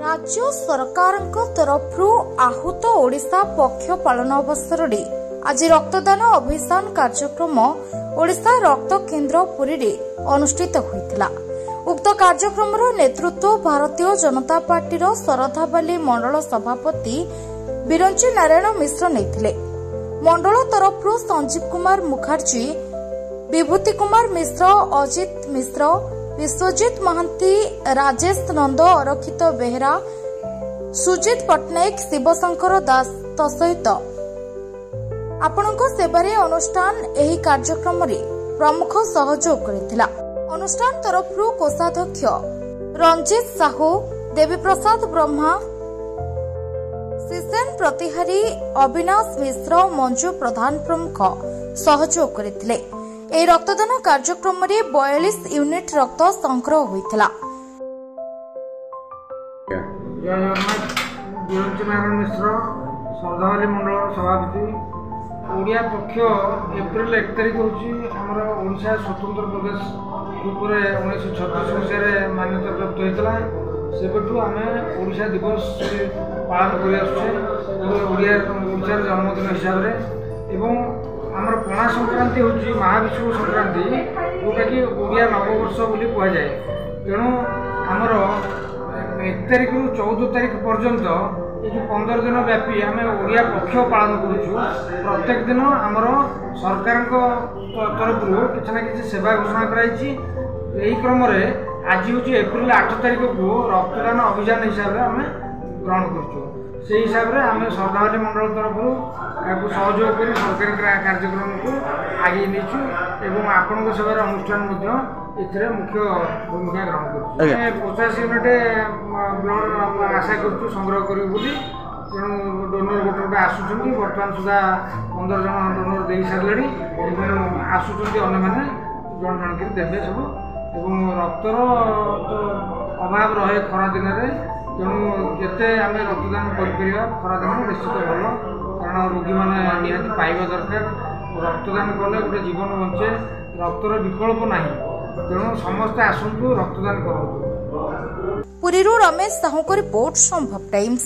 राज्य सरकार तरफ आहूत ओडिशा पक्ष पालन अवसर में आज रक्तदान अभियान कार्यक्रम ओडिशा रक्त केन्द्र पुरी में अनुष्ठित होता। उक्त कार्यक्रम नेतृत्व भारतीय जनता पार्टी शरधाबाली मंडल सभापति बिरंची नारायण मिश्र नहीं। मंडल तरफ संजीव कुमार मुखर्जी, विभूति कुमार मिश्र, अजित मिश्र, विश्वजित महांती, राजेश नंद, अरक्षित बेहरा, सुजित पट्टनायक, शिवशंकर दास सहित आपणक सेवारे अनुष्ठान एही कार्यक्रम रे प्रमुख सहयोग करथिला। अनुष्ठान तरफ कोषाध्यक्ष रंजित साहू, देवी प्रसाद ब्रह्मा, सिसेन प्रतिहारी, अविनाश मिश्र, मंजू प्रधान प्रमुख सहयोग करथिले। ए रक्तदान कार्यक्रम रे 42 यूनिट रक्त संग्रह होइतला। बिरंची नारायण मिश्र, शरधाबाली मंडल सभापति। ओडिया पक्ष एप्रिल 1 तारिख होची हमर ओडिशा स्वतंत्र प्रदेश रूप में 1936 मसीह मान्यता प्राप्त होता। सेबठू आम ओडिशा दिवस पालन कर जन्मदिन हिसाब से आमर पणा संक्रांति हूँ महाविषुव संक्रांति, जोटा कि ओडिया नववर्ष बोली कहुए। तेणु आमर 1 तारिख रु 14 तारिख पर्यंत ये जो 15 दिन व्यापी आम ओडिया पक्ष पालन करुचु। प्रत्येक दिन आमर सरकार तरफ किसी ना कि सेवा घोषणा कराई। क्रम आज हूँ एप्रिल 8 तारिख को रक्तदान अभियान हिसाब से आम ग्रहण करुचु। से हिसाब से आम शरधाबाली मंडल तरफ सहयोग कर सरकारी कार्यक्रम को आगे नीचु एवं आपण सेवार अनुष्ठान मुख्य भूमिका ग्रहण कर 50 यूनिट ब्लड आशा कर संग्रह कर। तेणु डोनर गोटे गोटे आसुँच बर्तमान सुधा 15 जन डोनर दे सारे आसुँच मैंने जन जन कर देवे सब। रक्तर तो अभाव रहे खरा दिन में, तेणु जिते आम रक्तदान कर खरा दिन निश्चित भल, कारण रोगी मैंने निहाती पाइबा दरकार। रक्तदान कले गोटे जीवन बंचे, रक्तर विकल्प ना। तेणु समस्ते आसतु रक्तदान करूँ। पुरीरू रमेश साहू को रिपोर्ट, संभव टाइम्स।